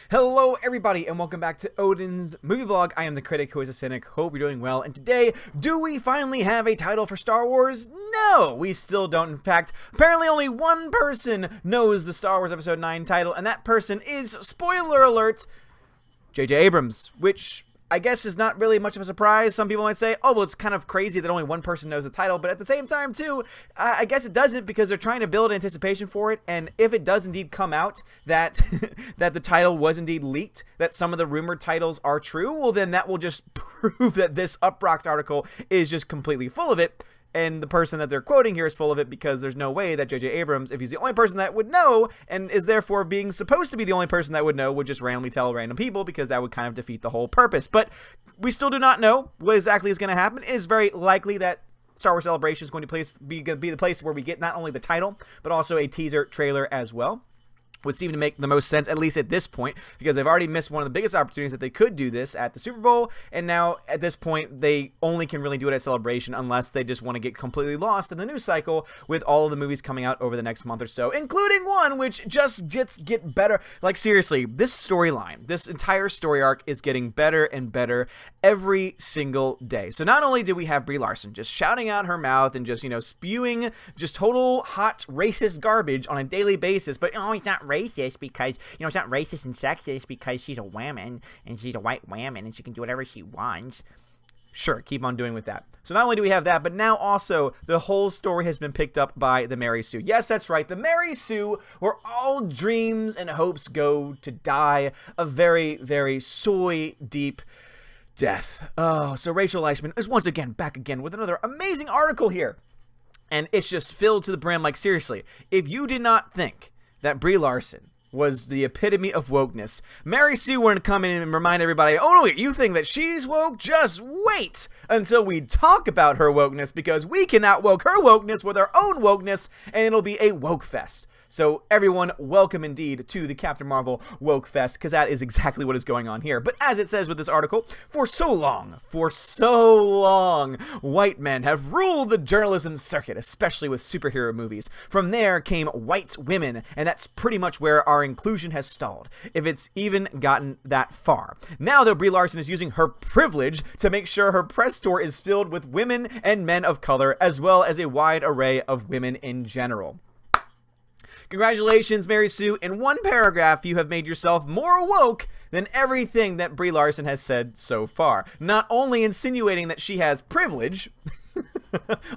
Hello everybody and welcome back to Odin's movie blog. I am the critic who is a cynic. Hope you're doing well. And today, do we finally have a title for Star Wars? No, we still don't. In fact, apparently only one person knows the Star Wars Episode 9 title, and that person is, spoiler alert, J.J. Abrams, which I guess is not really much of a surprise. Some people might say, oh, well, it's kind of crazy that only one person knows the title, but at the same time, too, I guess it doesn't, because they're trying to build anticipation for it, and if it does indeed come out that that the title was indeed leaked, that some of the rumored titles are true, well, then that will just prove that this Uproxx article is just completely full of it. And the person that they're quoting here is full of it, because there's no way that J.J. Abrams, if he's the only person that would know, and is therefore being supposed to be the only person that would know, would just randomly tell random people, because that would kind of defeat the whole purpose. But we still do not know what exactly is going to happen. It is very likely that Star Wars Celebration is going to be the place where we get not only the title, but also a teaser trailer as well. Would seem to make the most sense, at least at this point, because they've already missed one of the biggest opportunities that they could do this at the Super Bowl, and now at this point they only can really do it at Celebration unless they just want to get completely lost in the news cycle with all of the movies coming out over the next month or so, including one which just get better. Like, seriously, this storyline, this entire story arc is getting better and better every single day. So not only do we have Brie Larson just shouting out her mouth and just, spewing just total hot racist garbage on a daily basis, but it's not racist because, it's not racist and sexist because she's a woman and she's a white woman and she can do whatever she wants. Sure, keep on doing with that. So not only do we have that, but now also the whole story has been picked up by the Mary Sue. Yes, that's right, the Mary Sue, where all dreams and hopes go to die a very, very soy deep death. Oh, so Rachel Leishman is once again back again with another amazing article here. And it's just filled to the brim. Like, seriously, if you did not think that Brie Larson was the epitome of wokeness, Mary Sue wanted to come in and remind everybody, oh no, you think that she's woke? Just wait until we talk about her wokeness, because we can outwoke her wokeness with our own wokeness, and it'll be a woke fest. So everyone, welcome indeed to the Captain Marvel Woke Fest, because that is exactly what is going on here. But as it says with this article, for so long, white men have ruled the journalism circuit, especially with superhero movies. From there came white women, and that's pretty much where our inclusion has stalled, if it's even gotten that far. Now, though, Brie Larson is using her privilege to make sure her press tour is filled with women and men of color, as well as a wide array of women in general. Congratulations, Mary Sue. In one paragraph, you have made yourself more woke than everything that Brie Larson has said so far. Not only insinuating that she has privilege,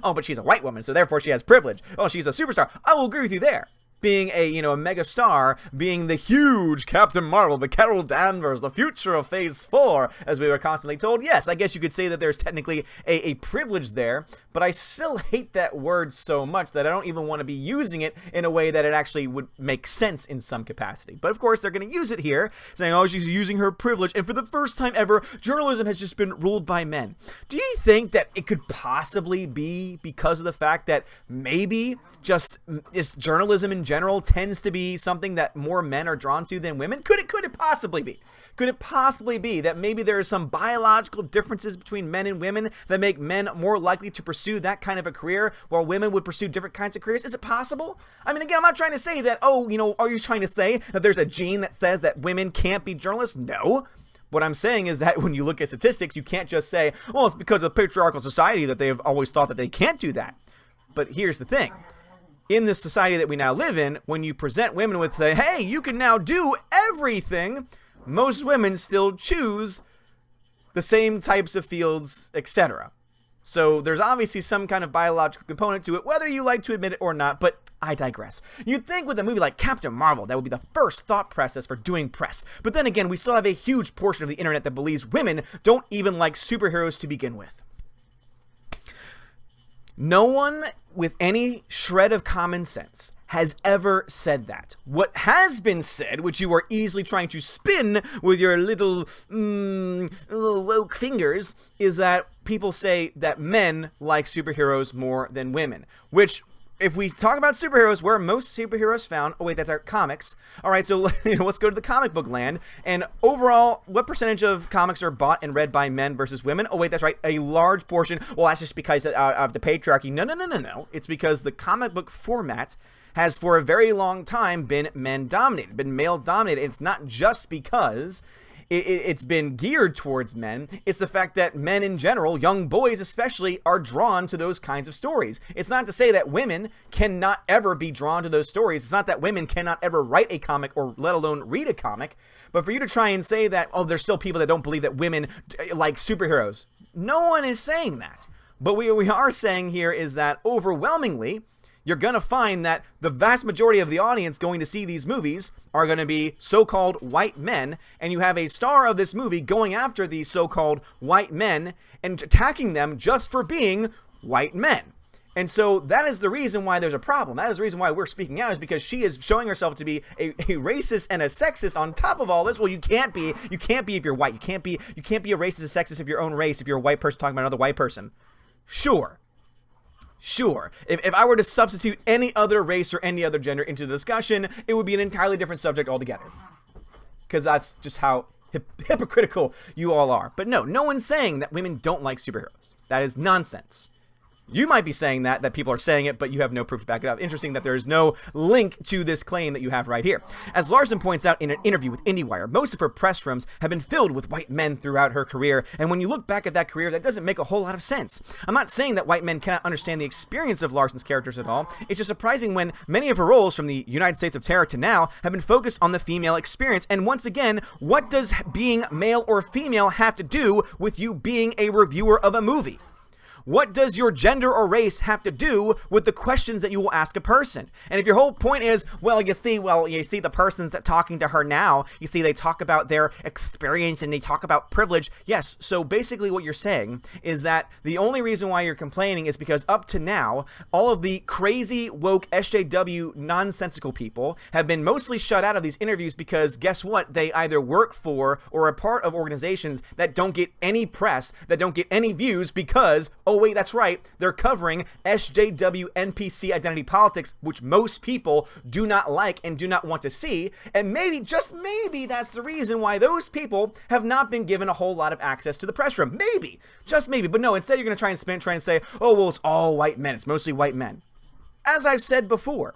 oh, but she's a white woman, so therefore she has privilege. Oh, she's a superstar. I will agree with you there. Being a mega star, being the huge Captain Marvel, the Carol Danvers, the future of Phase 4, as we were constantly told. Yes, I guess you could say that there's technically a privilege there, but I still hate that word so much that I don't even want to be using it in a way that it actually would make sense in some capacity. But of course, they're going to use it here, saying, oh, she's using her privilege, and for the first time ever, journalism has just been ruled by men. Do you think that it could possibly be because of the fact that maybe just journalism in general tends to be something that more men are drawn to than women? Could it possibly be? Could it possibly be that maybe there are some biological differences between men and women that make men more likely to pursue that kind of a career, while women would pursue different kinds of careers? Is it possible? I mean, again, I'm not trying to say that, are you trying to say that there's a gene that says that women can't be journalists? No. What I'm saying is that when you look at statistics, you can't just say, well, it's because of patriarchal society that they've always thought that they can't do that. But here's the thing. In this society that we now live in, when you present women with, say, hey, you can now do everything, most women still choose the same types of fields, etc. So there's obviously some kind of biological component to it, whether you like to admit it or not, but I digress. You'd think with a movie like Captain Marvel, that would be the first thought process for doing press. But then again, we still have a huge portion of the internet that believes women don't even like superheroes to begin with. No one with any shred of common sense has ever said that. What has been said, which you are easily trying to spin with your little woke fingers, is that people say that men like superheroes more than women, which, if we talk about superheroes, where most superheroes found, oh wait, that's our comics. All right, so let's go to the comic book land. And overall, what percentage of comics are bought and read by men versus women? Oh wait, that's right, a large portion. Well, that's just because of the patriarchy. No. It's because the comic book format has for a very long time been men-dominated, been male-dominated. It's not just because it's been geared towards men. It's the fact that men in general, young boys especially, are drawn to those kinds of stories. It's not to say that women cannot ever be drawn to those stories. It's not that women cannot ever write a comic or let alone read a comic. But for you to try and say that, oh, there's still people that don't believe that women like superheroes. No one is saying that. But what we are saying here is that overwhelmingly, you're going to find that the vast majority of the audience going to see these movies are going to be so-called white men, and you have a star of this movie going after these so-called white men and attacking them just for being white men. And so that is the reason why there's a problem. That is the reason why we're speaking out, is because she is showing herself to be a racist and a sexist on top of all this. Well, you can't be if you're white. You can't be a racist and sexist if you're your own race, if you're a white person talking about another white person. Sure. If I were to substitute any other race or any other gender into the discussion, it would be an entirely different subject altogether. Because that's just how hypocritical you all are. But no one's saying that women don't like superheroes. That is nonsense. You might be saying that people are saying it, but you have no proof to back it up. Interesting that there is no link to this claim that you have right here. As Larson points out in an interview with IndieWire, most of her press rooms have been filled with white men throughout her career, and when you look back at that career, that doesn't make a whole lot of sense. I'm not saying that white men cannot understand the experience of Larson's characters at all. It's just surprising when many of her roles from the United States of Terror to now have been focused on the female experience, and once again, what does being male or female have to do with you being a reviewer of a movie? What does your gender or race have to do with the questions that you will ask a person? And if your whole point is, you see the persons that talking to her now, you see they talk about their experience and they talk about privilege. Yes, so basically what you're saying is that the only reason why you're complaining is because up to now, all of the crazy, woke, SJW, nonsensical people have been mostly shut out of these interviews because guess what? They either work for or are part of organizations that don't get any press, that don't get any views because, oh wait, that's right, they're covering SJW NPC identity politics, which most people do not like and do not want to see, and maybe, just maybe, that's the reason why those people have not been given a whole lot of access to the press room. Maybe, just maybe, but no, instead you're going to try and say, oh, well, it's all white men, it's mostly white men. As I've said before,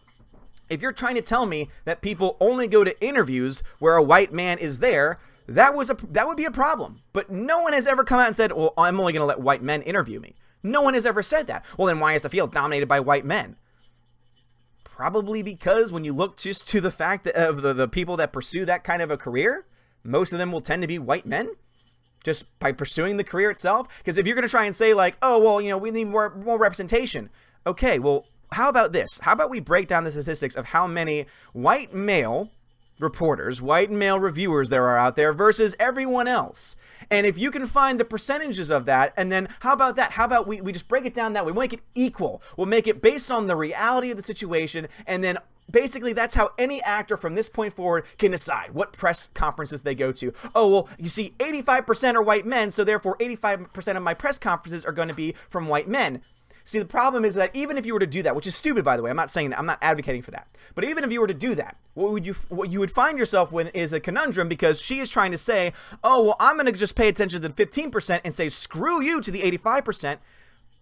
if you're trying to tell me that people only go to interviews where a white man is there, that would be a problem. But no one has ever come out and said, well, I'm only going to let white men interview me. No one has ever said that. Well, then why is the field dominated by white men? Probably because when you look just to the fact that of the people that pursue that kind of a career, most of them will tend to be white men just by pursuing the career itself. Because if you're going to try and say like, oh, well, we need more representation. Okay, well, how about this? How about we break down the statistics of how many white male reporters, white male reviewers there are out there versus everyone else. And if you can find the percentages of that, and then how about that? How about we just break it down that way? We'll make it equal. We'll make it based on the reality of the situation, and then basically that's how any actor from this point forward can decide what press conferences they go to. Oh, well, you see 85% are white men, so therefore 85% of my press conferences are going to be from white men. See, the problem is that even if you were to do that, which is stupid, by the way, I'm not advocating for that. But even if you were to do that, what you would find yourself with is a conundrum, because she is trying to say, oh, well, I'm going to just pay attention to the 15% and say, screw you to the 85%.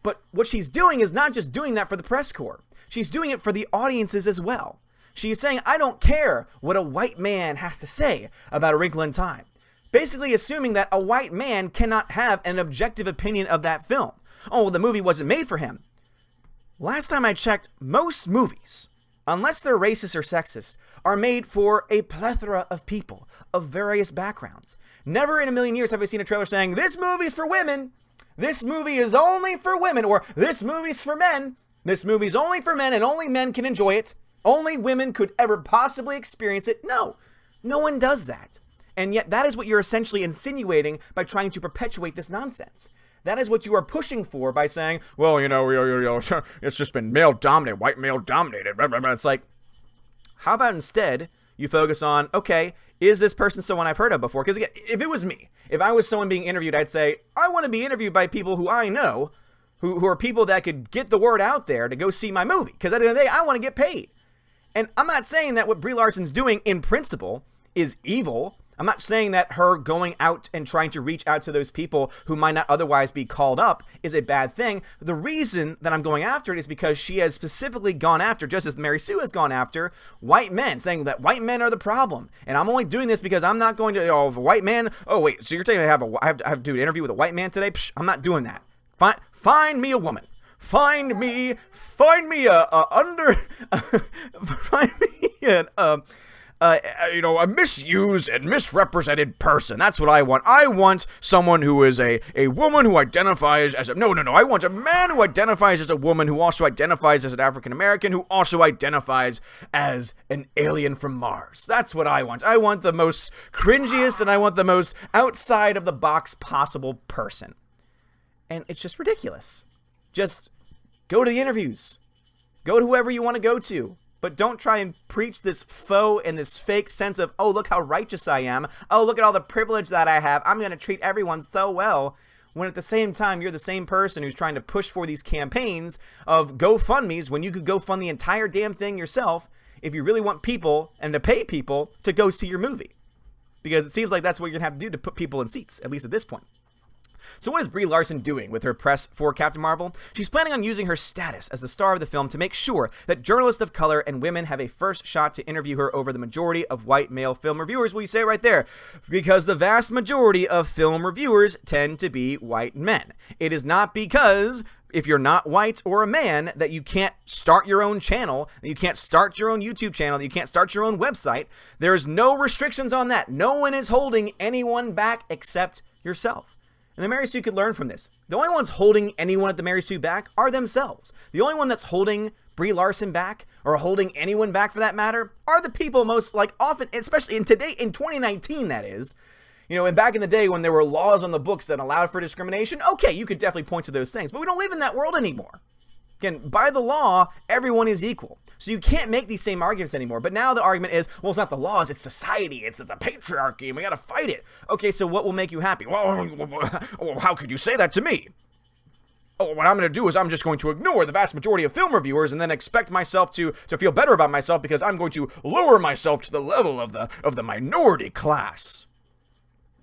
But what she's doing is not just doing that for the press corps. She's doing it for the audiences as well. She is saying, I don't care what a white man has to say about A Wrinkle in Time. Basically assuming that a white man cannot have an objective opinion of that film. Oh, well, the movie wasn't made for him. Last time I checked, most movies, unless they're racist or sexist, are made for a plethora of people of various backgrounds. Never in a million years have I seen a trailer saying, this movie's for women, this movie is only for women, or this movie's for men, this movie's only for men and only men can enjoy it, only women could ever possibly experience it. No one does that. And yet that is what you're essentially insinuating by trying to perpetuate this nonsense. That is what you are pushing for by saying, well, it's just been male-dominated, white male-dominated. It's like, how about instead you focus on, okay, is this person someone I've heard of before? Because again, if it was me, if I was someone being interviewed, I'd say, I want to be interviewed by people who I know, who are people that could get the word out there to go see my movie. Because at the end of the day, I want to get paid. And I'm not saying that what Brie Larson's doing in principle is evil I'm not saying that her going out and trying to reach out to those people who might not otherwise be called up is a bad thing. The reason that I'm going after it is because she has specifically gone after, just as Mary Sue has gone after, white men, saying that white men are the problem. And I'm only doing this because I'm not going to, if a white man, oh wait, so you're telling me I have to do an interview with a white man today? Psh, I'm not doing that. Find me a woman. Find me find me a misused and misrepresented person. That's what I want. I want someone who is a woman who identifies as no. I want a man who identifies as a woman, who also identifies as an African American, who also identifies as an alien from Mars. That's what I want. I want the most cringiest and I want the most outside of the box possible person. And it's just ridiculous. Just go to the interviews. Go to whoever you want to go to. But don't try and preach this faux and this fake sense of, oh, look how righteous I am. Oh, look at all the privilege that I have. I'm going to treat everyone so well. When at the same time, you're the same person who's trying to push for these campaigns of GoFundMes when you could go fund the entire damn thing yourself if you really want people and to pay people to go see your movie. Because it seems like that's what you're going to have to do to put people in seats, at least at this point. So what is Brie Larson doing with her press for Captain Marvel? She's planning on using her status as the star of the film to make sure that journalists of color and women have a first shot to interview her over the majority of white male film reviewers. Well, you say it right there, because the vast majority of film reviewers tend to be white men. It is not because if you're not white or a man that you can't start your own channel, that you can't start your own YouTube channel, that you can't start your own website. There's no restrictions on that. No one is holding anyone back except yourself. And the Mary Sue could learn from this. The only ones holding anyone at the Mary Sue back are themselves. The only one that's holding Brie Larson back, or holding anyone back for that matter, are the people most, often, especially in 2019, that is. And back in the day when there were laws on the books that allowed for discrimination, okay, you could definitely point to those things. But we don't live in that world anymore. Again, by the law, everyone is equal. So you can't make these same arguments anymore. But now the argument is, well, it's not the laws, it's society, it's the patriarchy, and we gotta fight it. Okay, so what will make you happy? Well, how could you say that to me? Oh, what I'm gonna do is I'm just going to ignore the vast majority of film reviewers and then expect myself to feel better about myself because I'm going to lower myself to the level of the minority class.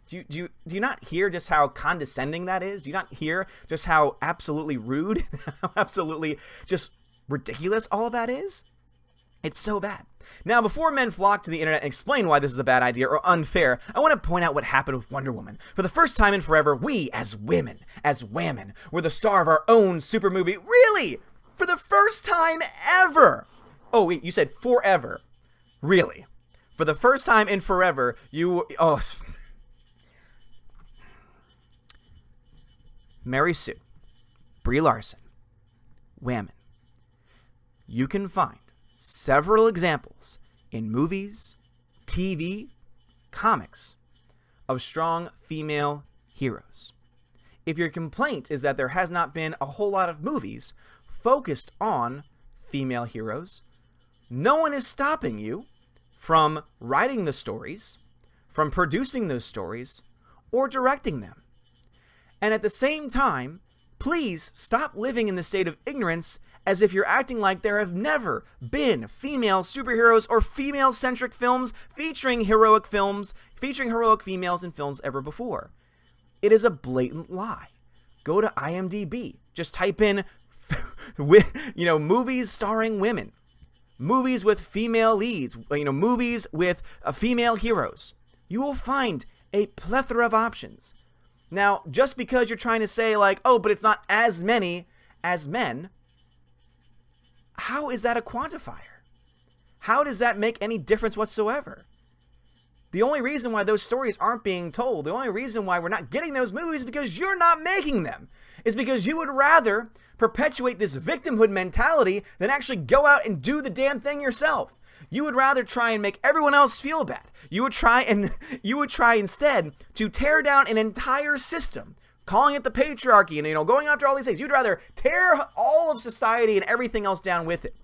Do you not hear just how condescending that is? Do you not hear just how absolutely rude, how absolutely just ridiculous all of that is? It's so bad. Now, before men flock to the internet and explain why this is a bad idea or unfair, I want to point out what happened with Wonder Woman. For the first time in forever, we, as women, were the star of our own super movie. Really? For the first time ever. Oh, wait, you said forever. Really? For the first time in forever, Mary Sue, Brie Larson, women. You can find several examples in movies, TV, comics of strong female heroes. If your complaint is that there has not been a whole lot of movies focused on female heroes, no one is stopping you from writing the stories, from producing those stories, or directing them. And at the same time, please stop living in the state of ignorance as if you're acting like there have never been female superheroes or female-centric films featuring heroic females in films ever before. It is a blatant lie. Go to IMDb. Just type in, movies starring women, movies with female leads, movies with female heroes. You will find a plethora of options. Now, just because you're trying to say but it's not as many as men, how is that a quantifier? How does that make any difference whatsoever? The only reason why those stories aren't being told, the only reason why we're not getting those movies is because you're not making them. It's because you would rather perpetuate this victimhood mentality than actually go out and do the damn thing yourself. You would rather try and make everyone else feel bad. You would try instead to tear down an entire system, calling it the patriarchy and, going after all these things. You'd rather tear all of society and everything else down with it,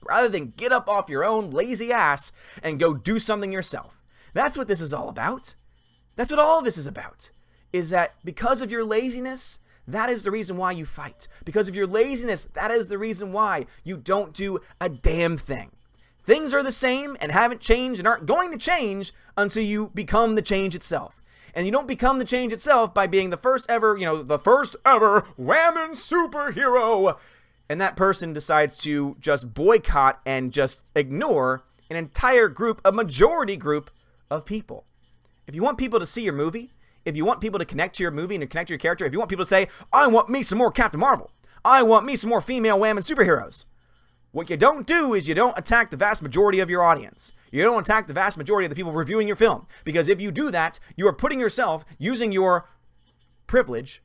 rather than get up off your own lazy ass and go do something yourself. That's what this is all about. That's what all of this is about, is that because of your laziness, that is the reason why you fight. Because of your laziness, that is the reason why you don't do a damn thing. Things are the same and haven't changed and aren't going to change until you become the change itself. And you don't become the change itself by being the first ever woman superhero. And that person decides to just boycott and just ignore an entire group, a majority group of people. If you want people to see your movie, if you want people to connect to your movie and to connect to your character, if you want people to say, I want me some more Captain Marvel, I want me some more female women superheroes, what you don't do is you don't attack the vast majority of your audience. You don't attack the vast majority of the people reviewing your film. Because if you do that, you are putting yourself, using your privilege,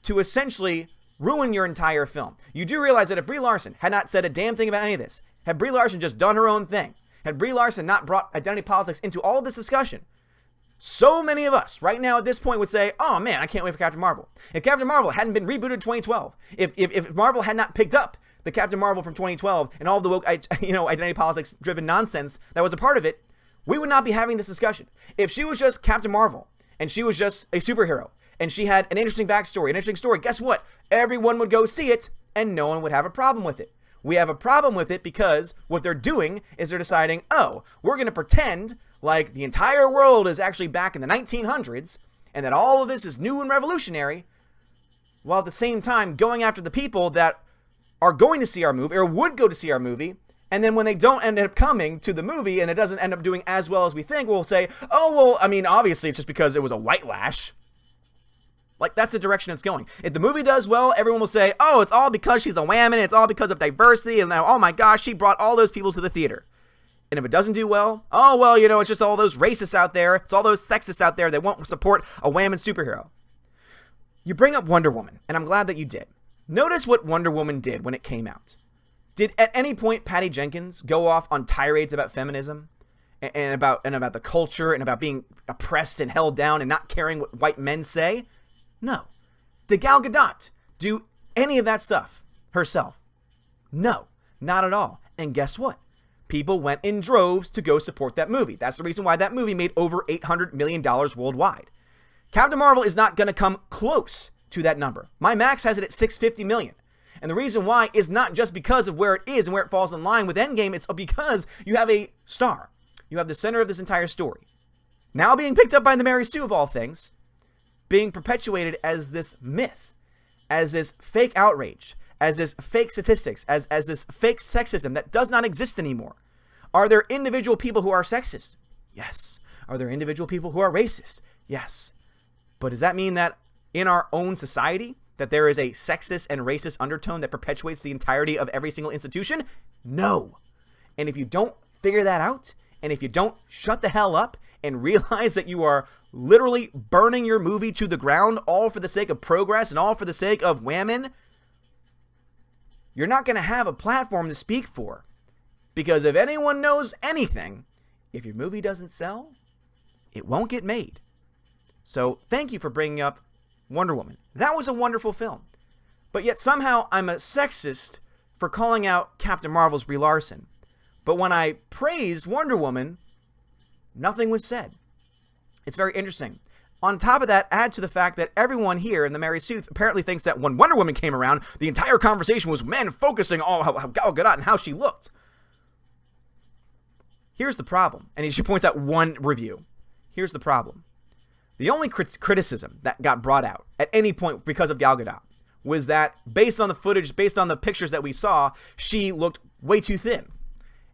to essentially ruin your entire film. You do realize that if Brie Larson had not said a damn thing about any of this, had Brie Larson just done her own thing, had Brie Larson not brought identity politics into all of this discussion, so many of us right now at this point would say, oh man, I can't wait for Captain Marvel. If Captain Marvel hadn't been rebooted in 2012, if Marvel had not picked up the Captain Marvel from 2012 and all the woke, identity politics driven nonsense that was a part of it, we would not be having this discussion. If she was just Captain Marvel and she was just a superhero and she had an interesting backstory, an interesting story, guess what? Everyone would go see it and no one would have a problem with it. We have a problem with it because what they're doing is they're deciding, oh, we're going to pretend like the entire world is actually back in the 1900s and that all of this is new and revolutionary, while at the same time going after the people that are going to see our movie or would go to see our movie. And then when they don't end up coming to the movie and it doesn't end up doing as well as we think, we'll say, oh, well, I mean, obviously it's just because it was a white lash. Like, that's the direction it's going. If the movie does well, everyone will say, oh, it's all because she's a woman. It's all because of diversity. And now, oh my gosh, she brought all those people to the theater. And if it doesn't do well, oh, well, it's just all those racists out there. It's all those sexists out there that won't support a woman superhero. You bring up Wonder Woman, and I'm glad that you did. Notice what Wonder Woman did when it came out. Did at any point Patty Jenkins go off on tirades about feminism and about the culture and about being oppressed and held down and not caring what white men say? No. Did Gal Gadot do any of that stuff herself? No, not at all. And guess what? People went in droves to go support that movie. That's the reason why that movie made over $800 million worldwide. Captain Marvel is not going to come close to that number. My max has it at $650 million. And the reason why is not just because of where it is and where it falls in line with Endgame. It's because you have a star. You have the center of this entire story. Now being picked up by the Mary Sue of all things, being perpetuated as this myth, as this fake outrage, as this fake statistics, as this fake sexism that does not exist anymore. Are there individual people who are sexist? Yes. Are there individual people who are racist? Yes. But does that mean that in our own society, that there is a sexist and racist undertone that perpetuates the entirety of every single institution? No. And if you don't figure that out, and if you don't shut the hell up and realize that you are literally burning your movie to the ground, all for the sake of progress and all for the sake of women, you're not going to have a platform to speak for. Because if anyone knows anything, if your movie doesn't sell, it won't get made. So thank you for bringing up Wonder Woman. That was a wonderful film. But yet somehow I'm a sexist for calling out Captain Marvel's Brie Larson. But when I praised Wonder Woman, nothing was said. It's very interesting. On top of that, add to the fact that everyone here in the Mary Sue apparently thinks that when Wonder Woman came around, the entire conversation was men focusing on how Gal Gadot and how she looked. Here's the problem. And she points out one review. Here's the problem. The only criticism that got brought out at any point because of Gal Gadot was that based on the footage, based on the pictures that we saw, she looked way too thin.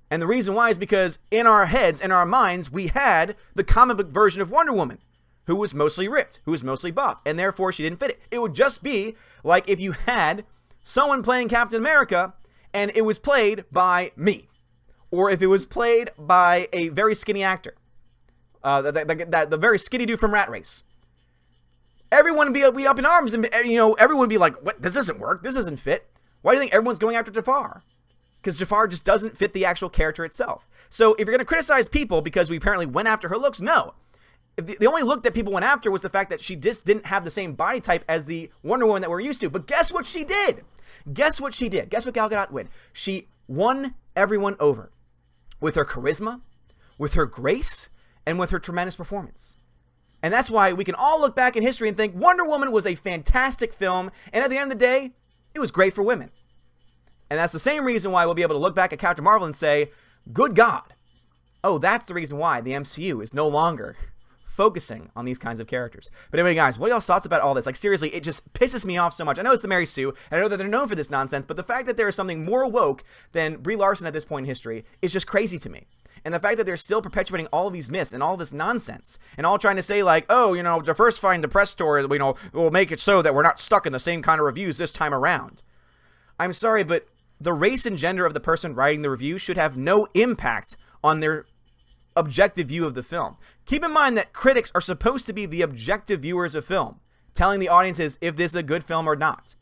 And the reason why is because in our heads, in our minds, we had the comic book version of Wonder Woman, who was mostly ripped, who was mostly buff, and therefore she didn't fit it. It would just be like if you had someone playing Captain America and it was played by me, or if it was played by a very skinny actor. The very skinny dude from Rat Race. Everyone would be up in arms, and everyone would be like, "What? This doesn't work. This doesn't fit." Why do you think everyone's going after Jafar? Because Jafar just doesn't fit the actual character itself. So if you're going to criticize people because we apparently went after her looks, no. The only look that people went after was the fact that she just didn't have the same body type as the Wonder Woman that we're used to. But guess what she did? Guess what she did? Guess what Gal Gadot did? She won everyone over with her charisma, with her grace, and with her tremendous performance. And that's why we can all look back in history and think Wonder Woman was a fantastic film, and at the end of the day, it was great for women. And that's the same reason why we'll be able to look back at Captain Marvel and say, Good God. Oh, that's the reason why the MCU is no longer focusing on these kinds of characters. But anyway, guys, what are y'all's thoughts about all this? Like, seriously, it just pisses me off so much. I know it's the Mary Sue, and I know that they're known for this nonsense, but the fact that there is something more woke than Brie Larson at this point in history is just crazy to me. And the fact that they're still perpetuating all of these myths and all this nonsense, and all trying to say like, oh, diversifying the press tour, will make it so that we're not stuck in the same kind of reviews this time around. I'm sorry, but the race and gender of the person writing the review should have no impact on their objective view of the film. Keep in mind that critics are supposed to be the objective viewers of film, telling the audiences if this is a good film or not,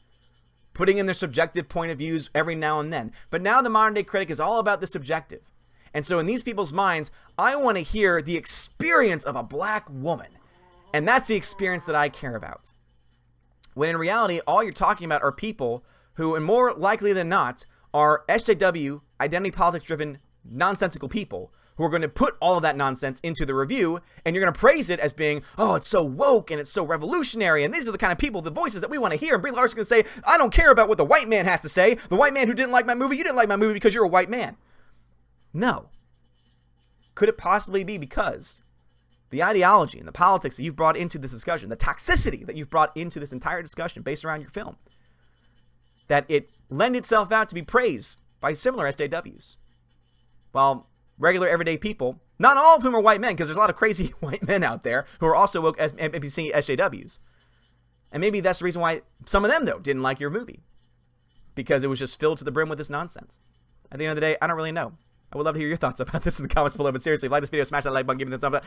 putting in their subjective point of views every now and then. But now the modern day critic is all about the subjective. And so in these people's minds, I want to hear the experience of a black woman. And that's the experience that I care about. When in reality, all you're talking about are people who, and more likely than not, are SJW, identity politics driven, nonsensical people who are going to put all of that nonsense into the review, and you're going to praise it as being, oh, it's so woke and it's so revolutionary, and these are the kind of people, the voices that we want to hear. And Brie Larson going to say, I don't care about what the white man has to say. The white man who didn't like my movie, you didn't like my movie because you're a white man. No. Could it possibly be because the ideology and the politics that you've brought into this discussion, the toxicity that you've brought into this entire discussion based around your film, that it lend itself out to be praised by similar SJWs? While regular everyday people, not all of whom are white men, because there's a lot of crazy white men out there who are also woke as NPC SJWs. And maybe that's the reason why some of them, though, didn't like your movie, because it was just filled to the brim with this nonsense. At the end of the day, I don't really know. I would love to hear your thoughts about this in the comments below. But seriously, if you like this video, smash that like button, give me the thumbs up.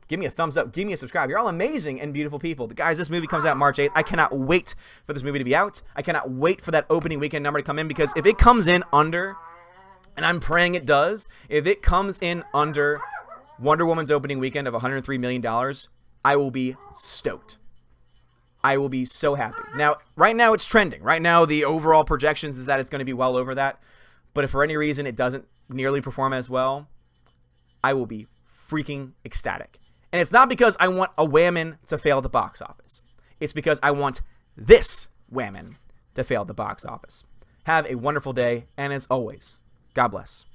Give me a thumbs up. Give me a subscribe. You're all amazing and beautiful people. Guys, this movie comes out March 8th. I cannot wait for this movie to be out. I cannot wait for that opening weekend number to come in, because if it comes in under, and I'm praying it does, if it comes in under Wonder Woman's opening weekend of $103 million, I will be stoked. I will be so happy. Now, right now it's trending. Right now the overall projections is that it's going to be well over that. But if for any reason it doesn't nearly perform as well, I will be freaking ecstatic. And it's not because I want a whammon to fail at the box office. It's because I want this whammon to fail at the box office. Have a wonderful day, and as always, God bless.